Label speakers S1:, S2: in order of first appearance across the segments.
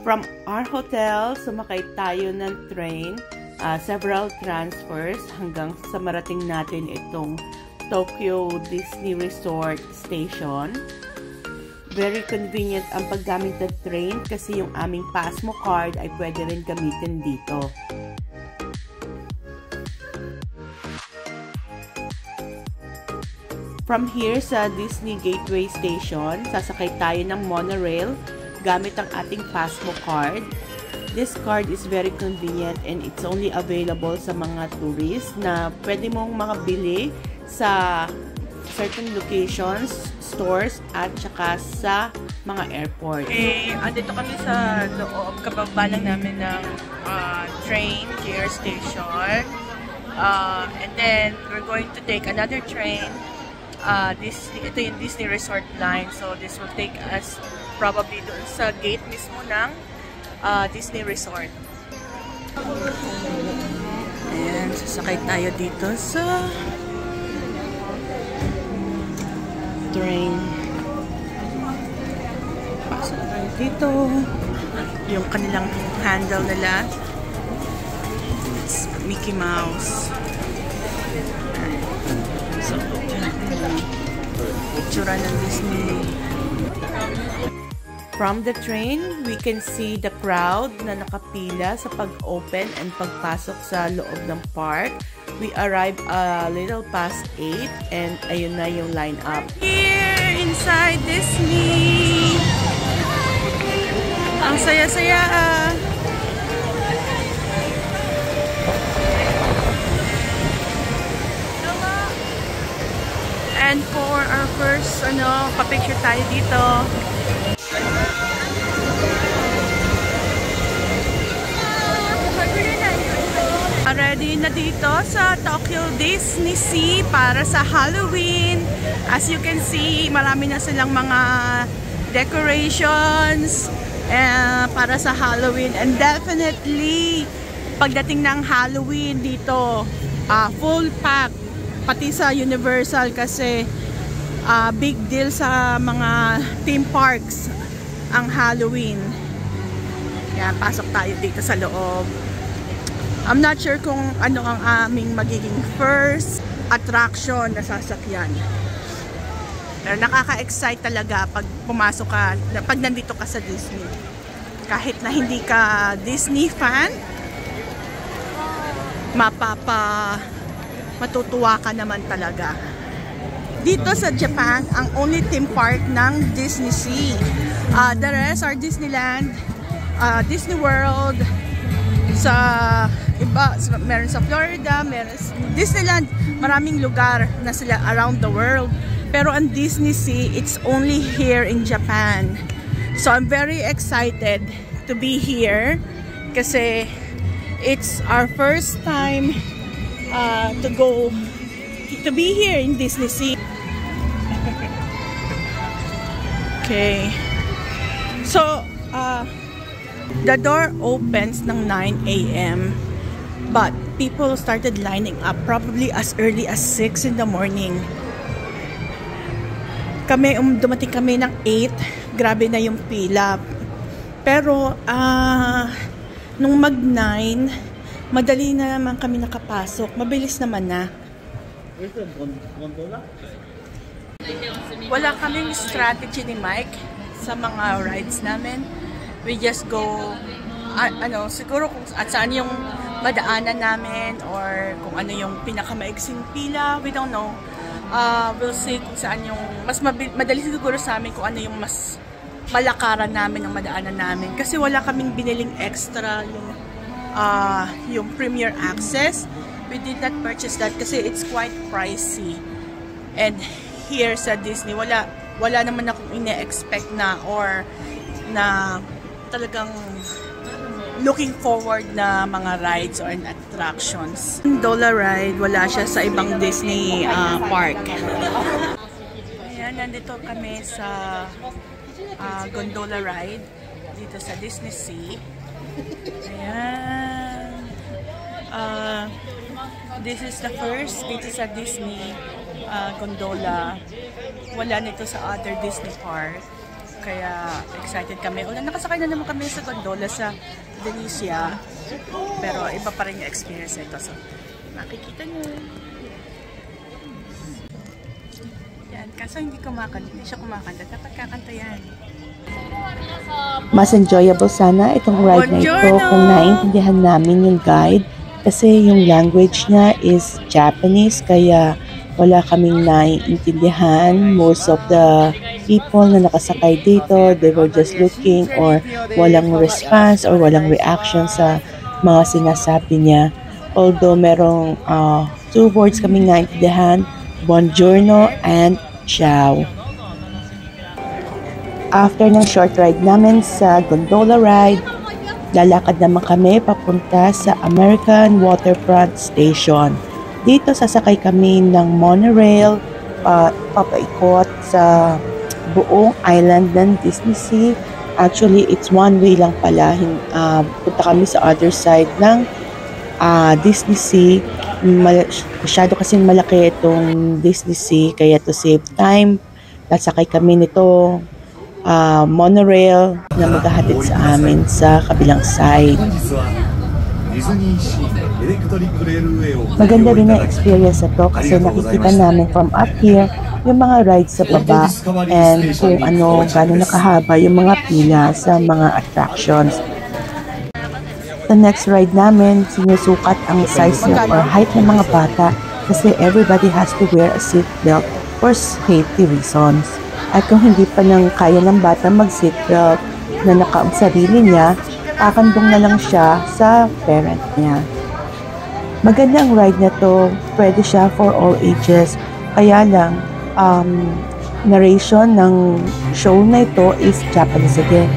S1: From our hotel, sumakay tayo ng train, several transfers hanggang sa marating natin itong Tokyo Disney Resort Station. Very convenient ang paggamit ng train kasi yung aming Pasmo card ay pwede rin gamitin dito. From here sa Disney Gateway Station, sasakay tayo ng monorail gamit ang ating Pasmo card. This card is very convenient and it's only available sa mga tourists na pwede mong makabili sa certain locations, stores, at saka sa mga airport.
S2: Okay, andito kami sa loob, kababa lang namin ng train here station. And then, we're going to take another train. Ito yung Disney Resort line. So, this will take us probably doon sa gate mismo ng Disney Resort. Ayan, sasakay tayo dito sa train. Pasok tayo dito. Yung kanilang handle nila, it's Mickey Mouse. So, picture ng Disney.
S1: From the train, we can see the crowd na nakapila sa pag-open and pagpasok sa loob ng park. We arrived a little past 8 and ayun na yung line-up.
S2: Here inside Disney! Ang saya-saya! And for our first, pa-picture tayo dito. Ready na dito sa Tokyo Disney Sea para sa Halloween. As you can see, marami na silang mga decorations para sa Halloween. And definitely, pagdating ng Halloween dito, full pack. Pati sa Universal kasi big deal sa mga theme parks ang Halloween. Kaya pasok tayo dito sa loob. I'm not sure kung ano ang aming magiging first attraction na sasakyan. Pero nakaka-excite talaga pag pumasok ka, pag nandito ka sa Disney. Kahit na hindi ka Disney fan, matutuwa ka naman talaga. Dito sa Japan, ang only theme park ng Disney Sea. The rest are Disneyland, Disney World, sa iba, meron sa Florida, meron sa Disneyland, maraming lugar na sila around the world. Pero ang Disney Sea, it's only here in Japan. So I'm very excited to be here kasi it's our first time to be here in Disney Sea. Okay. So, the door opens ng 9 a.m. but people started lining up probably as early as 6 in the morning. Dumating kami ng 8, grabe na yung pila. Pero nung mag-9, madali na naman kami nakapasok. Mabilis naman na. Wala kaming strategy ni Mike sa mga rides namin. We just go, siguro kung at saan yung madaanan namin or kung ano yung pinakamaiksing pila, we don't know. We'll see kung saan yung mas madali siguro sa amin kung ano yung mas malakaran namin ang madaanan namin. Kasi wala kaming biniling extra yung Premier Access. We did not purchase that kasi it's quite pricey. And here sa Disney, wala naman akong ine-expect na or na talagang looking forward na mga rides or attractions. Gondola ride, wala siya sa ibang Disney park. Ayan, nandito kami sa gondola ride dito sa Disney Sea. Ayan. This is the first dito sa Disney gondola. wala nito sa other Disney park. Kaya excited kami. Una, nakasakay na naman kami sa gondola sa Indonesia. Pero iba pa rin yung experience nito. So, makikita nyo. Yan. Kaso hindi siya kumakanta. Dapat kakanta yan.
S1: Mas enjoyable sana itong ride na ito kung naiintindihan namin yung guide. Kasi yung language niya is Japanese, kaya wala kaming naiintindihan. Most of the people na nakasakay dito, they were just looking or walang response or walang reaction sa mga sinasabi niya. Although merong 2 words kaming naiintindihan, Buongiorno and Ciao. After ng short ride namin sa gondola ride, lalakad naman kami papunta sa American Waterfront Station. Dito sasakay kami ng monorail, papaikot sa buong island ng Disney Sea. Actually, it's one way lang pala. Punta kami sa other side ng Disney Sea. Masyado kasing malaki itong Disney Sea, kaya to save time, sasakay kami nito monorail na maghahatid sa amin sa kabilang side. Maganda rin ang experience na to kasi nakikita namin from up here yung mga rides sa baba and kung gano'n nakahaba yung mga pila sa mga attractions. The next ride namin, sinusukat ang size or height ng mga bata kasi everybody has to wear a seat belt for safety reasons. At kung hindi pa kaya ng bata mag-seatbelt na nakaong sarili niya, kakandong na lang siya sa parent niya. Maganda ang ride na to, pwede siya for all ages. Kaya lang, narration ng show na ito is Japanese again.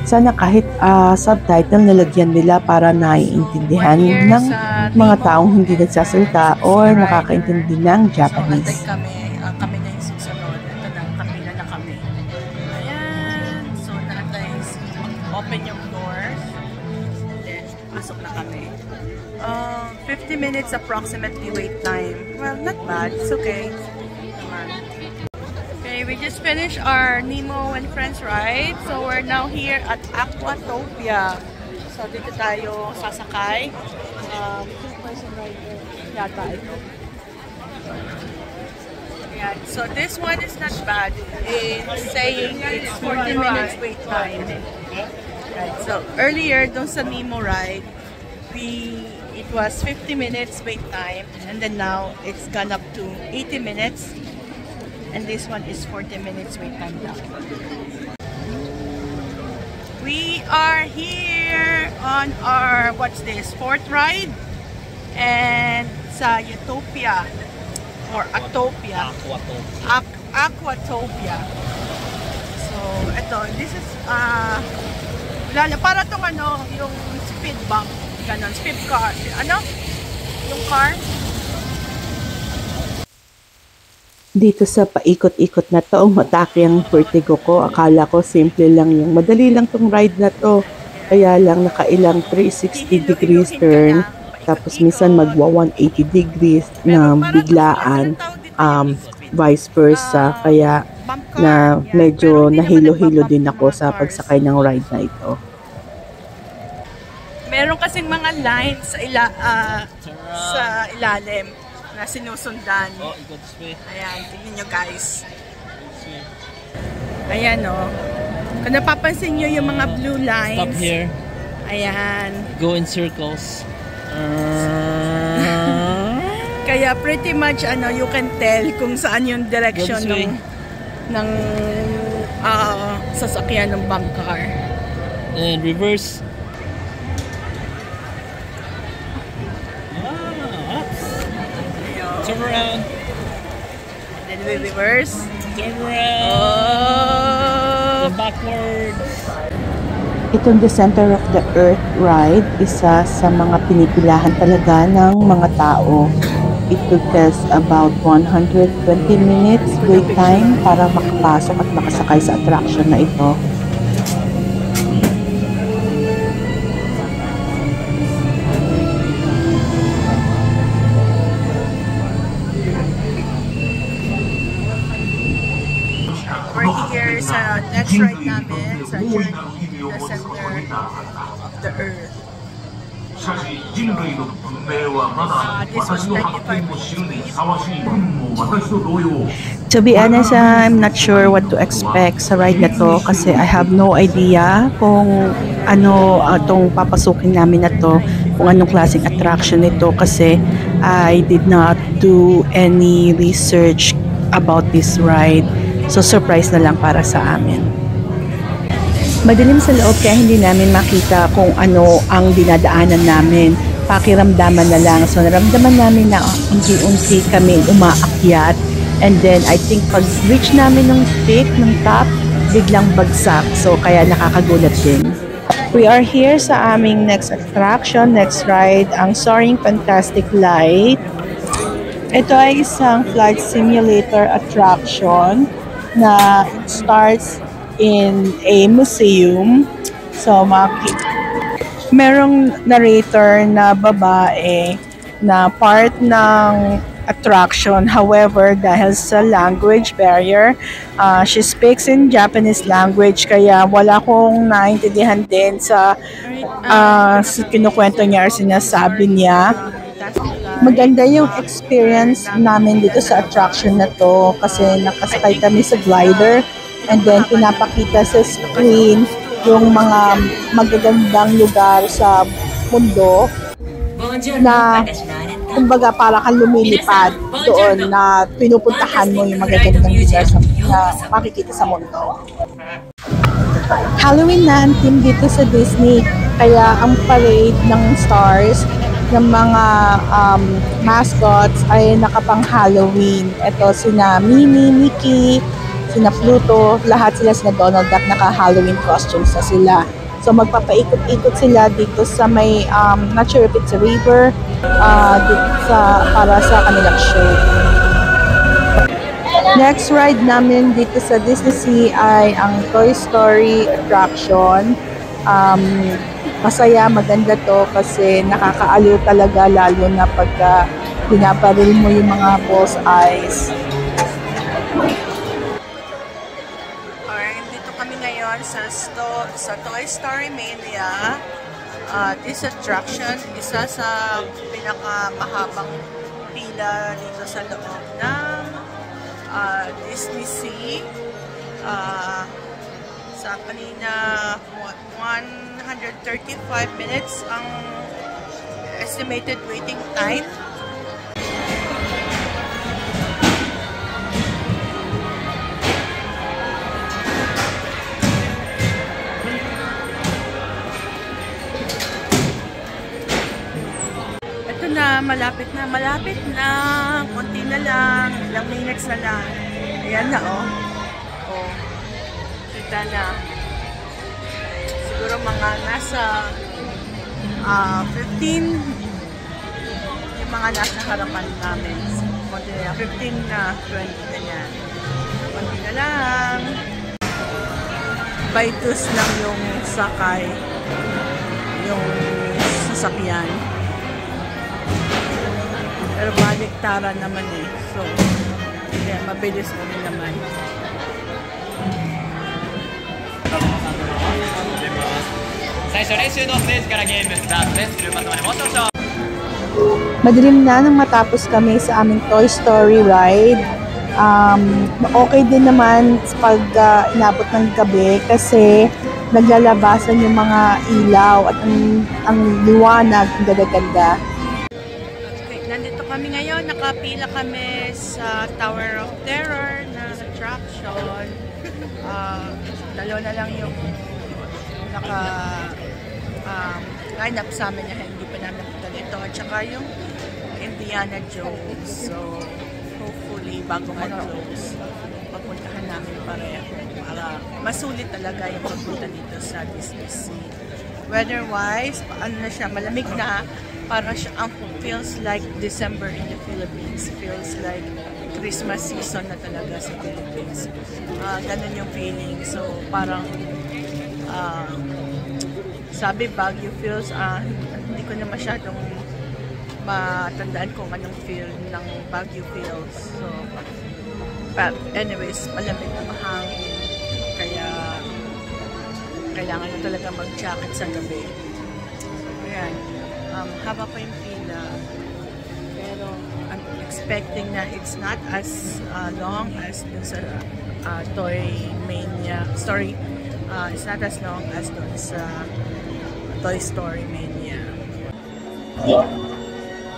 S1: Sana kahit subtitle nalagyan nila para naiintindihan ng mga taong hindi nagsasalita or nakakaintindi ng Japanese.
S2: Kami na yung susunod. Ito na, kapila na kami. Ayan. So, naantay, open yung doors. Then, pasok na kami. 50 minutes approximately wait time. Well, not bad. It's okay. Okay, we just finished our Nemo and Friends ride. So, we're now here at Aquatopia. So, dito tayo sasakay. 2-person rider yata ito. So this one is not bad. It's saying it's 40 minutes wait time. Right. So earlier, dun sa Nemo ride, it was 50 minutes wait time, and then now it's gone up to 80 minutes, and this one is 40 minutes wait time now. We are here on our, what's this, 4th ride, and sa Utopia. Or Atopia. Aquatopia. So, ito, this is, para itong yung speed bump. Ganon, speed car. Yung car.
S1: Dito sa paikot-ikot na to, matake ang vertigo ko. Akala ko simple lang yung madali lang tong ride na to. Kaya lang nakailang 360 degrees turn. Tapos minsan magwa 180 degrees na biglaan, vice versa. Kaya na medyo nahilo-hilo din ako sa pagsakay ng ride na ito.
S2: Meron kasing mga lines sa ilalim na sinusundan. Ayan, tingnan nyo guys. Ayan o. Kung napapansin nyo yung mga blue lines.
S3: Stop here.
S2: Ayan.
S3: Go in circles.
S2: Kaya pretty much you can tell kung saan yung direction ng sasakyan ng bank car.
S3: And reverse. Turn around.
S2: And then we reverse.
S3: Turn around.
S2: Oh.
S3: Backwards.
S1: Itong The Center of the Earth ride, isa sa mga pinipilahan talaga ng mga tao. It took us about 120 minutes wait time para makapasok at makasakay sa attraction na ito.
S2: we're here sa next ride namin sa Journey to the Center of the Earth.
S4: This was 95
S1: To be honest, I'm not sure what to expect sa ride na to kasi I have no idea kung ano itong papasukin namin na to, kung anong klaseng attraction nito kasi I did not do any research about this ride. So surprise na lang para sa amin. Madilim sa loob kaya hindi namin makita kung ano ang dinadaanan namin. Pakiramdaman na lang. So naramdaman namin na unti-unti kami umaakyat. And then I think pag reach namin ng peak, ng top, biglang bagsak. So kaya nakakagulat din. We are here sa aming next attraction, next ride, ang Soaring Fantastic Light. Ito ay isang flight simulator attraction na starts in a museum. So, merong narrator na babae na part ng attraction. However, dahil sa language barrier, she speaks in Japanese language kaya wala akong naintindihan din sa kinukwento niya or sinasabi niya. Maganda yung experience namin dito sa attraction na to kasi nakasakay kami sa glider. And then, pinapakita sa screen yung mga magagandang lugar sa mundo na, kumbaga, para kang lumilipad doon na pinupuntahan mo yung magagandang lugar na makikita sa mundo. Halloween na ang team dito sa Disney, kaya ang parade ng stars ng mga mascots ay nakapang-Halloween. Ito sina Minnie, Mickey, sina Pluto, lahat sila Donald Duck, naka-Halloween costumes na sila. So magpapaikot-ikot sila dito sa may, not sure if it's a river, para sa kanilang show. Next ride namin dito sa Disney Sea ay ang Toy Story attraction. Masaya, maganda to kasi nakakaaliw talaga lalo na pagka binabaril mo yung mga bull's eyes.
S2: Sa Toy Story Mania. This attraction, isa sa pinakamahabang pila dito sa loob ng Disney Sea. Sa kanina, 135 minutes ang estimated waiting time. Malapit na, konti na lang, ilang minutes na lang. Ayan na, oh. Oh, kita na. Siguro mga nasa 15, yung mga nasa harapan namin. Konti na, 15 na 20 na yan. Konti na lang. Baitus lang yung sakay, yung sasakyan. Pero baliktaran naman eh. So, kaya mabilis na rin naman.
S1: Madilim na nang matapos kami sa aming Toy Story ride. Okay din naman pag inabot ng gabi kasi naglalabasan yung mga ilaw at ang liwanag, ang ganda-ganda.
S2: Nandito kami ngayon, nakapila kami sa Tower of Terror na attraction. Dalawa na lang yung line up sa amin na hindi pa namin punta dito. At saka yung Indiana Jones. So, hopefully, bago mag-close, papuntahan namin pareho. Para masulit talaga yung pagpunta dito sa Disney Sea. Weather-wise, ano na siya, malamig na. Para siya, feels like December in the Philippines. Feels like Christmas season na talaga sa Philippines. Ganun yung feeling. So, parang sabi Baguio feels, hindi ko na masyadong matandaan kung anong feel ng Baguio feels. So, but anyways, malamig na mahangin. kailangan mo talaga mag-jacket sa gabi. Ayan. Haba pa yung pila. Pero I'm expecting na it's not as long as dun sa it's not as long as dun sa Toy Story Mania.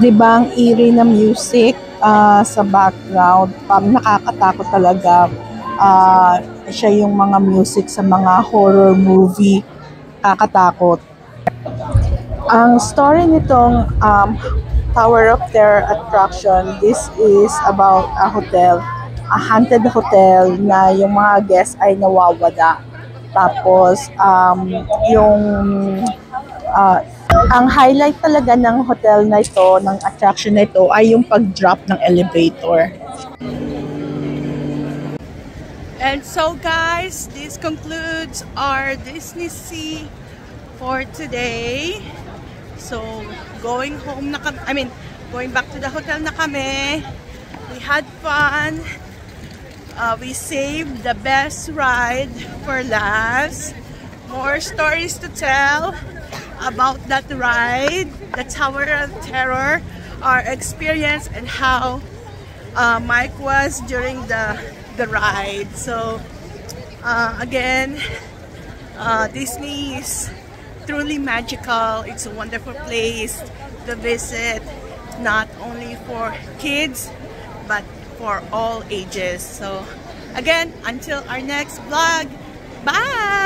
S5: Diba ang eerie na music sa background, nakakatakot talaga. Siya yung mga music sa mga horror movie, kakatakot. Ang story nitong Tower of Terror attraction, this is about a hotel, a haunted hotel na yung mga guests ay nawawala. Tapos ang highlight talaga ng hotel na ito, ng attraction na ito, ay yung pag-drop ng elevator.
S2: And so guys, this concludes our Disney Sea for today. So going back to the hotel na kami. We had fun. We saved the best ride for last. More stories to tell about that ride, the Tower of Terror, our experience, and how Mike was during the ride. So again, Disney is truly magical. It's a wonderful place to visit, not only for kids but for all ages. So again, until our next vlog, bye!